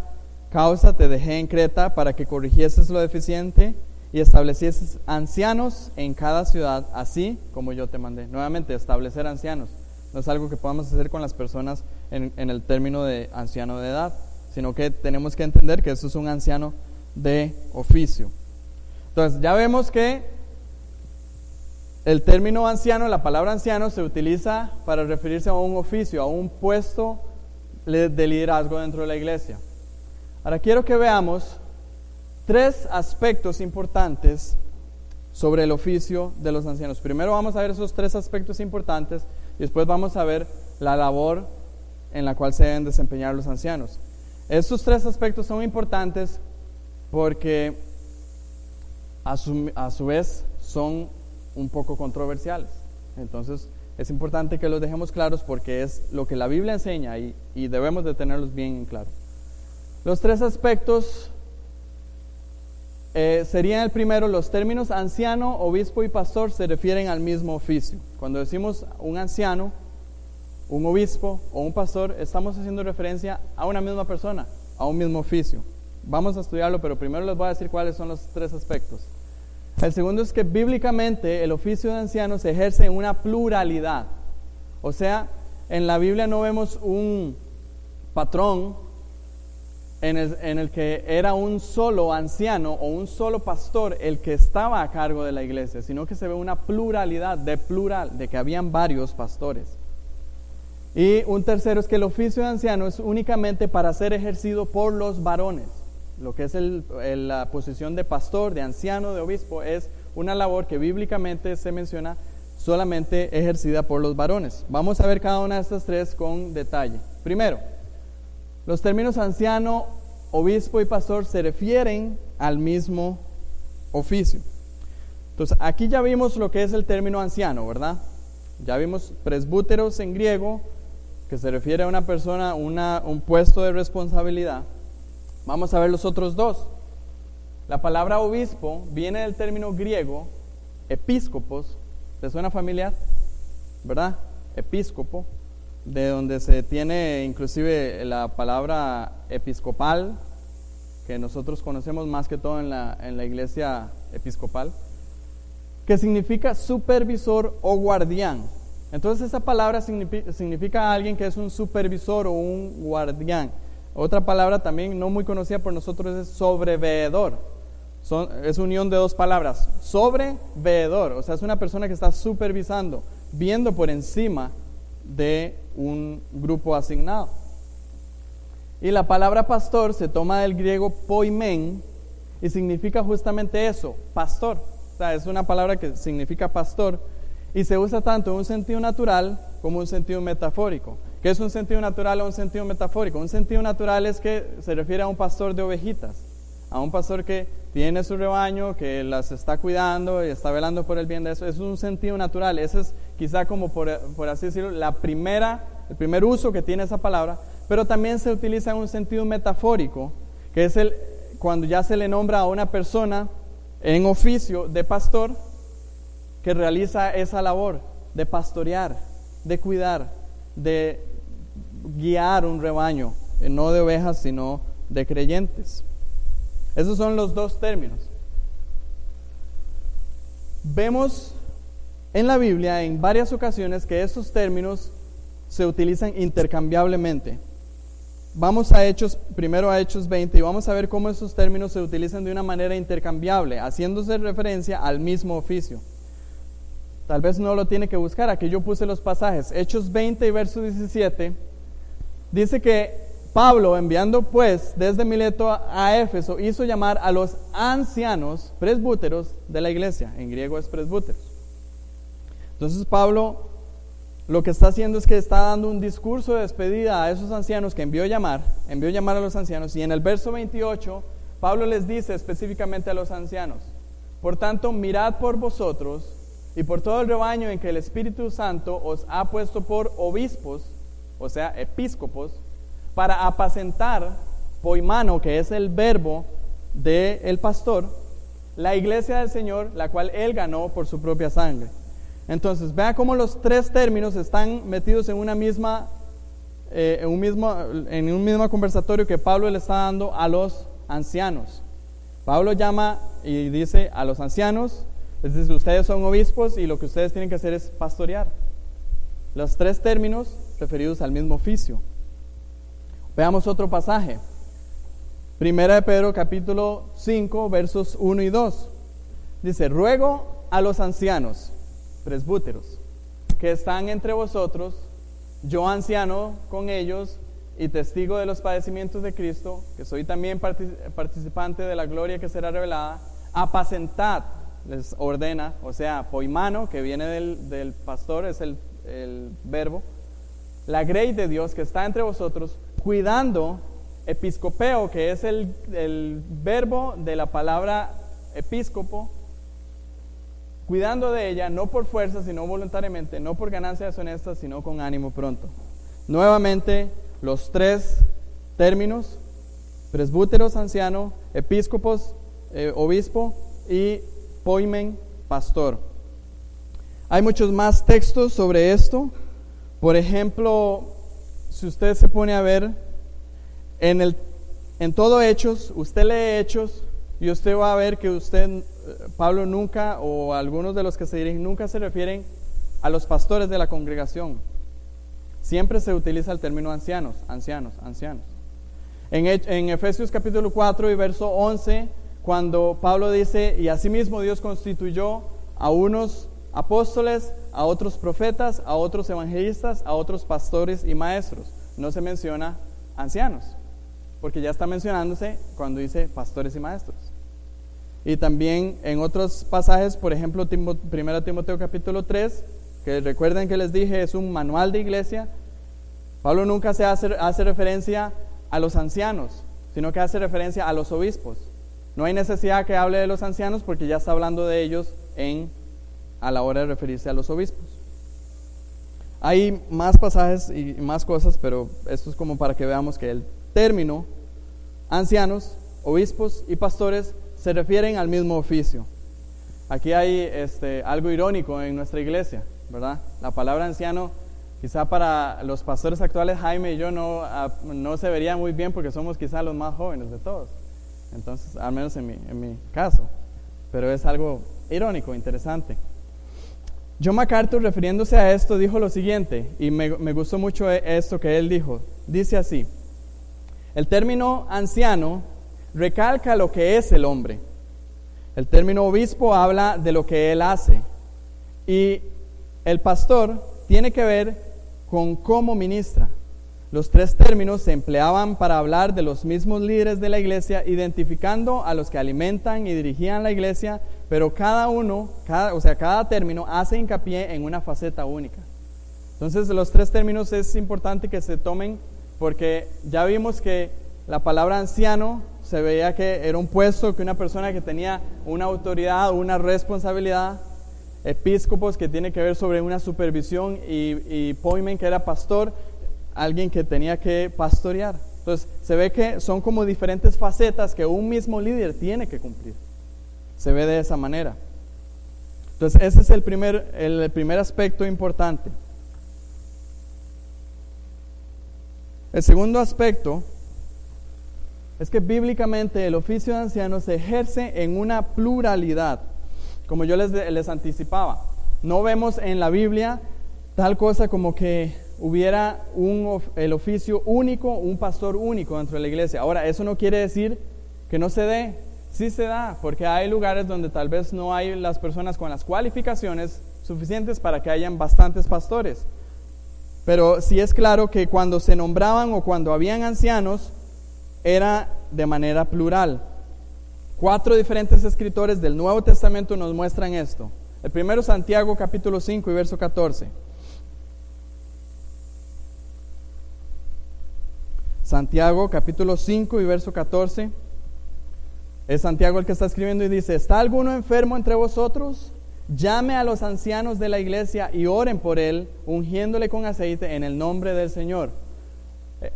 causa te dejé en Creta, para que corrigieses lo deficiente y establecieses ancianos en cada ciudad, así como yo te mandé. Nuevamente, establecer ancianos no es algo que podamos hacer con las personas en el término de anciano de edad, sino que tenemos que entender que eso es un anciano de oficio. Entonces, ya vemos que el término anciano, la palabra anciano, se utiliza para referirse a un oficio, a un puesto de liderazgo dentro de la iglesia. Ahora quiero que veamos 3 aspectos importantes sobre el oficio de los ancianos. Primero vamos a ver esos 3 aspectos importantes y después vamos a ver la labor en la cual se deben desempeñar los ancianos. Estos 3 aspectos son importantes porque a su vez son un poco controversiales. Entonces es importante que los dejemos claros porque es lo que la Biblia enseña y debemos de tenerlos bien en claro. Los tres aspectos serían: el primero, los términos anciano, obispo y pastor se refieren al mismo oficio. Cuando decimos un anciano, un obispo o un pastor, estamos haciendo referencia a una misma persona, a un mismo oficio. Vamos a estudiarlo, pero primero les voy a decir cuáles son los tres aspectos. El segundo es que bíblicamente el oficio de anciano se ejerce en una pluralidad. O sea, en la Biblia no vemos un patrón en el que era un solo anciano o un solo pastor el que estaba a cargo de la iglesia, sino que se ve una pluralidad, de que habían varios pastores. Y un tercero es que el oficio de anciano es únicamente para ser ejercido por los varones. Lo que es la posición de pastor, de anciano, de obispo, es una labor que bíblicamente se menciona solamente ejercida por los varones. Vamos a ver cada una de estas tres con detalle. Primero, los términos anciano, obispo y pastor se refieren al mismo oficio. Entonces, aquí ya vimos lo que es el término anciano, ¿verdad? Ya vimos presbúteros en griego, que se refiere a una persona, un puesto de responsabilidad. Vamos a ver los otros dos. La palabra obispo viene del término griego episcopos. ¿Te suena familiar? ¿Verdad? Episcopo, de donde se tiene inclusive la palabra episcopal, que nosotros conocemos más que todo en la iglesia episcopal, que significa supervisor o guardián. Entonces esa palabra significa a alguien que es un supervisor o un guardián. Otra palabra también no muy conocida por nosotros es sobreveedor. Es unión de dos palabras, sobreveedor, o sea, es una persona que está supervisando, viendo por encima de un grupo asignado. Y la palabra pastor se toma del griego poimen y significa justamente eso, pastor. O sea, es una palabra que significa pastor y se usa tanto en un sentido natural como en un sentido metafórico. ¿Qué es un sentido natural o un sentido metafórico? Un sentido natural es que se refiere a un pastor de ovejitas, a un pastor que tiene su rebaño, que las está cuidando y está velando por el bien de eso. Es un sentido natural. Ese es quizá como por así decirlo, el primer uso que tiene esa palabra, pero también se utiliza en un sentido metafórico, que es cuando ya se le nombra a una persona en oficio de pastor que realiza esa labor de pastorear, de cuidar, de guiar un rebaño, no de ovejas sino de creyentes. Esos son los dos términos. Vemos en la Biblia en varias ocasiones que esos términos se utilizan intercambiablemente. Vamos primero a Hechos 20 y vamos a ver cómo esos términos se utilizan de una manera intercambiable, haciéndose referencia al mismo oficio. Tal vez no lo tiene que buscar, aquí yo puse los pasajes. Hechos 20 y verso 17 dice que Pablo, enviando pues desde Mileto a Éfeso, hizo llamar a los ancianos presbúteros de la iglesia. En griego es presbúteros. Entonces Pablo lo que está haciendo es que está dando un discurso de despedida a esos ancianos que envió llamar a los ancianos. Y en el verso 28, Pablo les dice específicamente a los ancianos: por tanto, mirad por vosotros y por todo el rebaño en que el Espíritu Santo os ha puesto por obispos, o sea, episcopos, para apacentar, poimano, que es el verbo del pastor, la iglesia del Señor, la cual Él ganó por su propia sangre. Entonces, vea cómo los tres términos están metidos en un mismo conversatorio que Pablo le está dando a los ancianos. Pablo llama y dice a los ancianos, les dice: ustedes son obispos y lo que ustedes tienen que hacer es pastorear. Los tres términos referidos al mismo oficio. Veamos otro pasaje. Primera de Pedro capítulo 5 versos 1 y 2. Dice: ruego a los ancianos, presbúteros, que están entre vosotros, yo anciano con ellos y testigo de los padecimientos de Cristo, que soy también participante de la gloria que será revelada, apacentad, les ordena, o sea, poimano, que viene del pastor, es el verbo, la grey de Dios que está entre vosotros, cuidando, episcopeo, que es el verbo de la palabra episcopo, cuidando de ella, no por fuerza, sino voluntariamente, no por ganancias honestas, sino con ánimo pronto. Nuevamente, los tres términos: presbúteros, anciano; episcopos, obispo; y poimen, pastor. Hay muchos más textos sobre esto. Por ejemplo, si usted se pone a ver en todo Hechos, usted lee Hechos y usted va a ver que Pablo nunca, o algunos de los que se dirigen, nunca se refieren a los pastores de la congregación. Siempre se utiliza el término ancianos. En Efesios capítulo 4 y verso 11, cuando Pablo dice: y asimismo Dios constituyó a unos apóstoles, a otros profetas, a otros evangelistas, a otros pastores y maestros. No se menciona ancianos, porque ya está mencionándose cuando dice pastores y maestros. Y también en otros pasajes, por ejemplo, 1 Timoteo capítulo 3, que recuerden que les dije es un manual de iglesia. Pablo nunca hace referencia a los ancianos, sino que hace referencia a los obispos. No hay necesidad que hable de los ancianos, porque ya está hablando de ellos a la hora de referirse a los obispos. Hay más pasajes y más cosas, pero esto es como para que veamos que el término ancianos, obispos y pastores se refieren al mismo oficio. Aquí hay algo irónico en nuestra iglesia, ¿verdad? La palabra anciano, quizá para los pastores actuales, Jaime y yo, no se vería muy bien, porque somos quizá los más jóvenes de todos. Entonces, al menos en mi caso. Pero es algo irónico, interesante. John MacArthur, refiriéndose a esto, dijo lo siguiente, y me gustó mucho esto que él dijo. Dice así: el término anciano recalca lo que es el hombre. El término obispo habla de lo que él hace. Y el pastor tiene que ver con cómo ministra. Los tres términos se empleaban para hablar de los mismos líderes de la iglesia, identificando a los que alimentan y dirigían la iglesia, pero cada término hace hincapié en una faceta única. Entonces, los tres términos es importante que se tomen, porque ya vimos que la palabra anciano se veía que era un puesto, que una persona que tenía una autoridad, una responsabilidad. Episcopos, que tiene que ver sobre una supervisión, y poimen, que era pastor, alguien que tenía que pastorear. Entonces se ve que son como diferentes facetas que un mismo líder tiene que cumplir. Se ve de esa manera. Entonces ese es el primer aspecto importante. El segundo aspecto es que bíblicamente el oficio de anciano se ejerce en una pluralidad. Como yo les anticipaba, no vemos en la Biblia tal cosa como que hubiera el oficio único, un pastor único dentro de la iglesia. Ahora, eso no quiere decir que no se dé. Sí se da, porque hay lugares donde tal vez no hay las personas con las cualificaciones suficientes para que hayan bastantes pastores. Pero sí es claro que cuando se nombraban o cuando habían ancianos, era de manera plural. 4 diferentes escritores del Nuevo Testamento nos muestran esto. El primero, Santiago capítulo 5 y verso 14. Santiago capítulo 5 y verso 14. Es Santiago el que está escribiendo y dice: ¿está alguno enfermo entre vosotros? Llame a los ancianos de la iglesia y oren por él, ungiéndole con aceite en el nombre del Señor.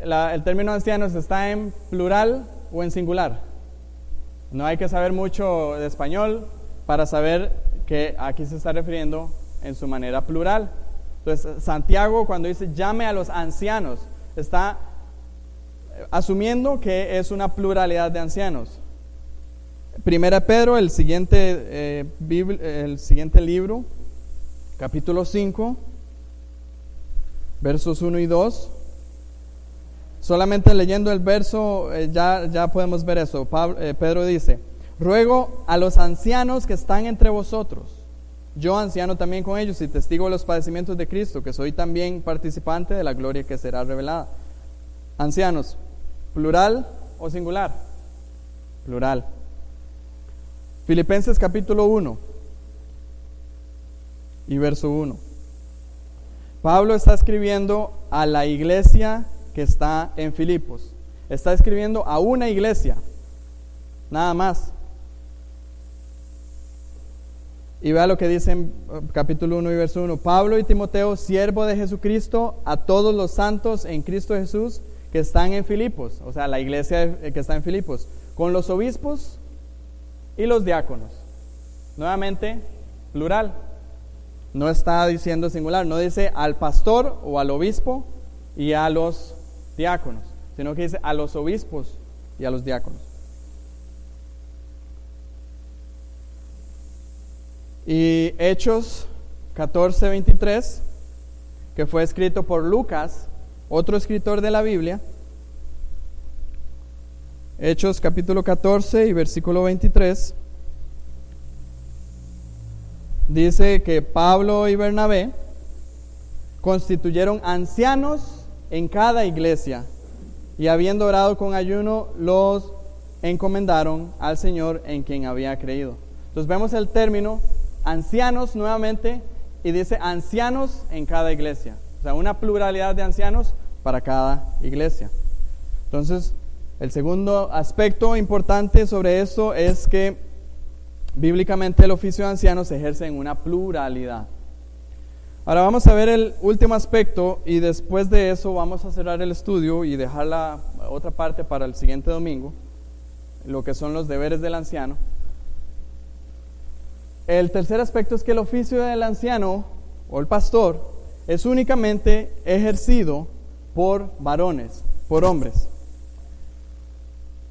El término ancianos está en plural o en singular. No hay que saber mucho de español para saber que aquí se está refiriendo en su manera plural. Entonces, Santiago, cuando dice llame a los ancianos, está asumiendo que es una pluralidad de ancianos. Primera Pedro, el siguiente libro, capítulo 5, versos 1 y 2. Solamente leyendo el verso ya podemos ver eso. Pedro dice: ruego a los ancianos que están entre vosotros, yo anciano también con ellos y testigo de los padecimientos de Cristo, que soy también participante de la gloria que será revelada. Ancianos, ¿plural o singular? Plural. Filipenses capítulo 1 y verso 1. Pablo está escribiendo a la iglesia que está en Filipos. Está escribiendo a una iglesia, nada más. Y vea lo que dice en capítulo 1 y verso 1. Pablo y Timoteo, siervo de Jesucristo, a todos los santos en Cristo Jesús que están en Filipos, o sea, la iglesia que está en Filipos, con los obispos y los diáconos. Nuevamente, plural. No está diciendo singular, no dice al pastor o al obispo y a los diáconos, sino que dice a los obispos y a los diáconos. Y Hechos 14:23, que fue escrito por Lucas, otro escritor de la Biblia. Hechos capítulo 14 y versículo 23. Dice que Pablo y Bernabé constituyeron ancianos en cada iglesia y habiendo orado con ayuno los encomendaron al Señor en quien había creído. Entonces vemos el término ancianos nuevamente y dice ancianos en cada iglesia. O sea, una pluralidad de ancianos para cada iglesia. Entonces, el segundo aspecto importante sobre esto es que bíblicamente el oficio de anciano se ejerce en una pluralidad. Ahora vamos a ver el último aspecto y después de eso vamos a cerrar el estudio y dejar la otra parte para el siguiente domingo, lo que son los deberes del anciano. El tercer aspecto es que el oficio del anciano o el pastor es únicamente ejercido por varones, por hombres.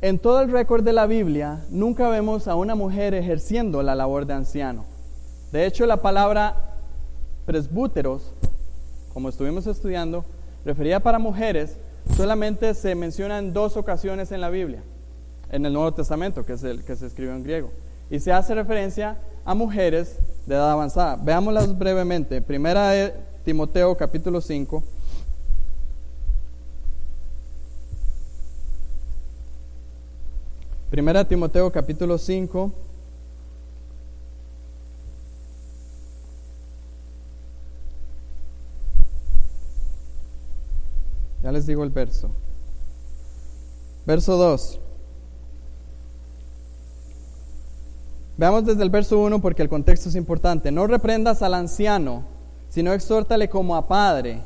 En todo el récord de la Biblia nunca vemos a una mujer ejerciendo la labor de anciano. De hecho, la palabra presbúteros, como estuvimos estudiando, referida para mujeres, solamente se menciona en 2 ocasiones en la Biblia, en el Nuevo Testamento, que es el que se escribió en griego, y se hace referencia a mujeres de edad avanzada. Veámoslas brevemente. Primera de Timoteo capítulo 5. Primera de Timoteo capítulo 5. Ya les digo el verso. Verso 2. Veamos desde el verso 1 porque el contexto es importante. No reprendas al anciano, sino exhórtale como a padre,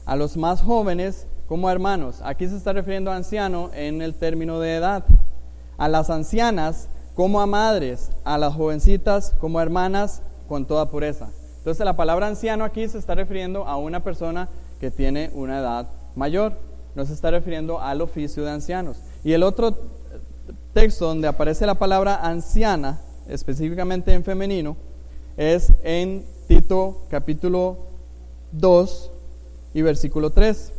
a los más jóvenes como a hermanos. Aquí se está refiriendo a anciano en el término de edad. A las ancianas como a madres, a las jovencitas como a hermanas con toda pureza. Entonces la palabra anciano aquí se está refiriendo a una persona que tiene una edad mayor. No se está refiriendo al oficio de ancianos. Y el otro texto donde aparece la palabra anciana, específicamente en femenino, es en Tito capítulo 2 y versículo 3.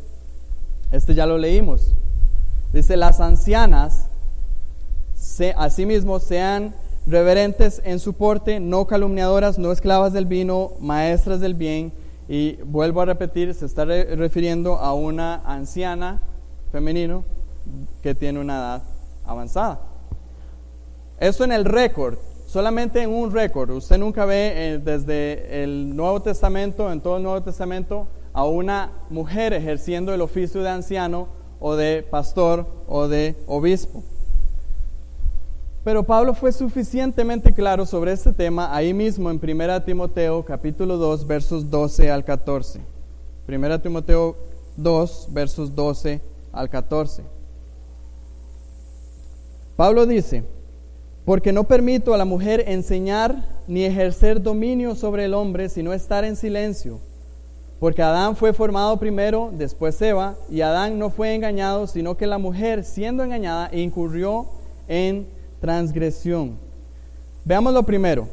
Este ya lo leímos. Dice, las ancianas asimismo sean reverentes en su porte, no calumniadoras, no esclavas del vino, maestras del bien. Y vuelvo a repetir, se está refiriendo a una anciana femenino que tiene una edad avanzada. Eso en el récord, solamente en un récord. Usted nunca ve desde el Nuevo Testamento, en todo el Nuevo Testamento, a una mujer ejerciendo el oficio de anciano o de pastor o de obispo. Pero Pablo fue suficientemente claro sobre este tema ahí mismo en 1 Timoteo capítulo 2 versos 12 al 14. 1 Timoteo 2 versos 12 al 14. Pablo dice, porque no permito a la mujer enseñar ni ejercer dominio sobre el hombre, sino estar en silencio. Porque Adán fue formado primero, después Eva, y Adán no fue engañado, sino que la mujer, siendo engañada, incurrió en transgresión. Veamos lo primero.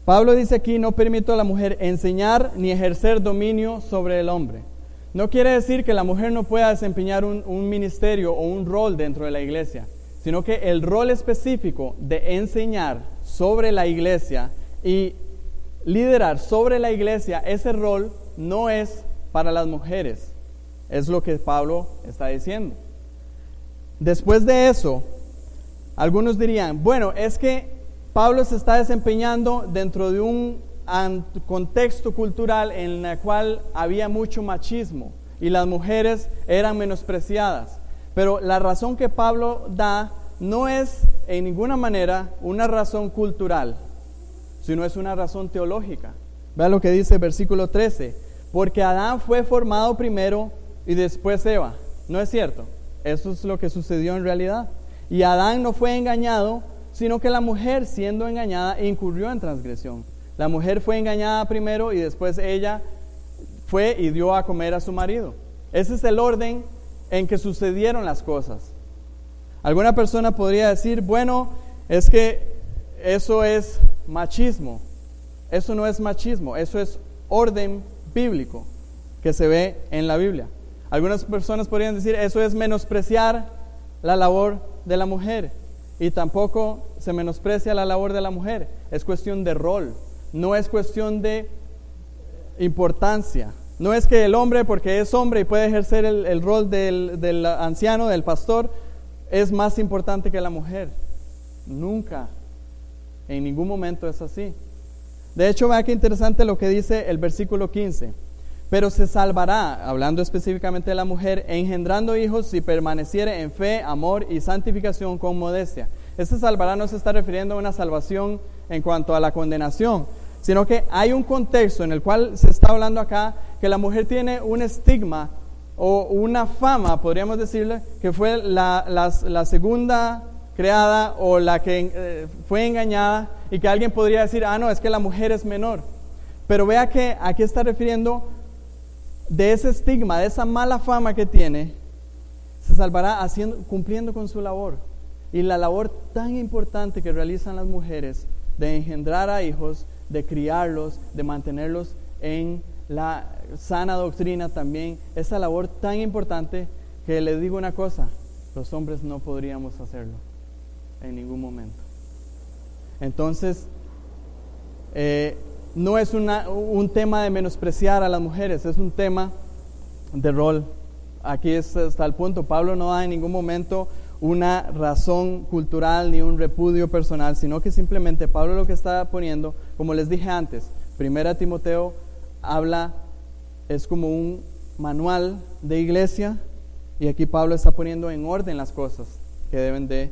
Pablo dice aquí, no permito a la mujer enseñar ni ejercer dominio sobre el hombre. No quiere decir que la mujer no pueda desempeñar un ministerio o un rol dentro de la iglesia, sino que el rol específico de enseñar sobre la iglesia y liderar sobre la iglesia, ese rol no es para las mujeres. Es lo que Pablo está diciendo. Después de eso, algunos dirían, bueno, es que Pablo se está desempeñando dentro de un contexto cultural en el cual había mucho machismo y las mujeres eran menospreciadas. Pero la razón que Pablo da no es en ninguna manera una razón cultural, sino es una razón teológica. Vean lo que dice el versículo 13. Porque Adán fue formado primero y después Eva. ¿No es cierto? Eso es lo que sucedió en realidad. Y Adán no fue engañado, sino que la mujer, siendo engañada, incurrió en transgresión. La mujer fue engañada primero y después ella fue y dio a comer a su marido. Ese es el orden en que sucedieron las cosas. Alguna persona podría decir, bueno, es que eso es machismo. Eso no es machismo, eso es orden bíblico que se ve en la Biblia. Algunas personas podrían decir, eso es menospreciar la labor de la mujer. Y tampoco se menosprecia la labor de la mujer. Es cuestión de rol, no es cuestión de importancia. No es que el hombre, porque es hombre y puede ejercer el rol del anciano, del pastor, es más importante que la mujer. Nunca, en ningún momento es así. De hecho, vea qué interesante lo que dice el versículo 15. Pero se salvará, hablando específicamente de la mujer, engendrando hijos si permaneciere en fe, amor y santificación con modestia. Este salvará no se está refiriendo a una salvación en cuanto a la condenación, sino que hay un contexto en el cual se está hablando acá que la mujer tiene un estigma o una fama, podríamos decirle, que fue la segunda creada o la que fue engañada, y que alguien podría decir, no, es que la mujer es menor. Pero vea que aquí está refiriendo de ese estigma, de esa mala fama que tiene, se salvará cumpliendo con su labor. Y la labor tan importante que realizan las mujeres de engendrar a hijos, de criarlos, de mantenerlos en la sana doctrina también, esa labor tan importante que les digo una cosa, los hombres no podríamos hacerlo en ningún momento. Entonces, no es un tema de menospreciar a las mujeres, es un tema de rol. Aquí está el punto. Pablo no da en ningún momento una razón cultural ni un repudio personal, sino que simplemente Pablo lo que está poniendo, como les dije antes, 1 Timoteo es como un manual de iglesia, y aquí Pablo está poniendo en orden las cosas que deben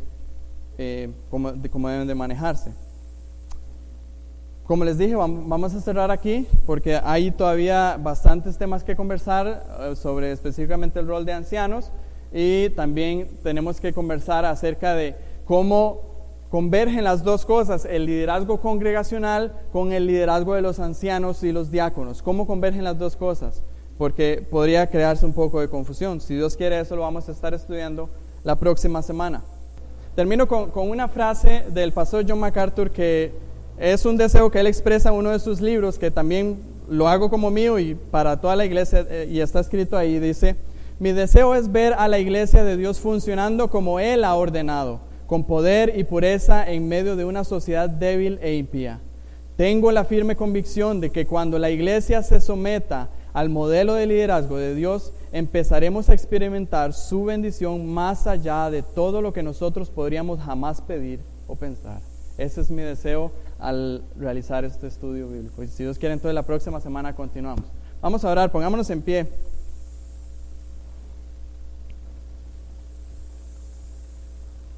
cómo deben de manejarse. Como les dije, vamos a cerrar aquí porque hay todavía bastantes temas que conversar sobre específicamente el rol de ancianos, y también tenemos que conversar acerca de cómo convergen las dos cosas, el liderazgo congregacional con el liderazgo de los ancianos y los diáconos. ¿Cómo convergen las dos cosas? Porque podría crearse un poco de confusión. Si Dios quiere, eso lo vamos a estar estudiando la próxima semana. Termino con una frase del pastor John MacArthur, que es un deseo que él expresa en uno de sus libros, que también lo hago como mío y para toda la iglesia, y está escrito ahí. Dice: mi deseo es ver a la iglesia de Dios funcionando como Él ha ordenado, con poder y pureza en medio de una sociedad débil e impía. Tengo la firme convicción de que cuando la iglesia se someta al modelo de liderazgo de Dios, empezaremos a experimentar su bendición más allá de todo lo que nosotros podríamos jamás pedir o pensar. Ese es mi deseo al realizar este estudio bíblico. Y si Dios quiere, entonces la próxima semana continuamos. Vamos a orar, pongámonos en pie.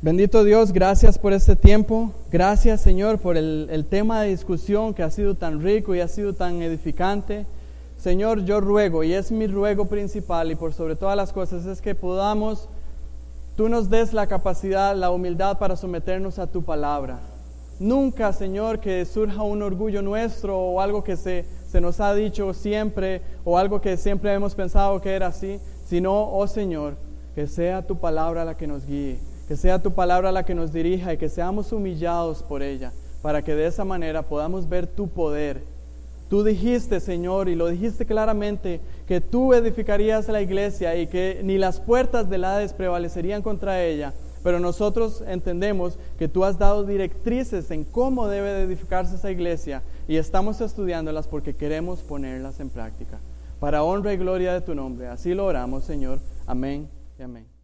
Bendito Dios, gracias por este tiempo. Gracias, Señor, por el tema de discusión que ha sido tan rico y ha sido tan edificante. Señor, yo ruego, y es mi ruego principal y por sobre todas las cosas, es que tú nos des la capacidad, la humildad para someternos a tu palabra. Nunca, Señor, que surja un orgullo nuestro o algo que se nos ha dicho siempre o algo que siempre hemos pensado que era así, sino, oh Señor, que sea tu palabra la que nos guíe, que sea tu palabra la que nos dirija y que seamos humillados por ella, para que de esa manera podamos ver tu poder. Tú dijiste, Señor, y lo dijiste claramente, que tú edificarías la iglesia y que ni las puertas del Hades prevalecerían contra ella. Pero nosotros entendemos que tú has dado directrices en cómo debe de edificarse esa iglesia, y estamos estudiándolas porque queremos ponerlas en práctica. Para honra y gloria de tu nombre. Así lo oramos, Señor. Amén y amén.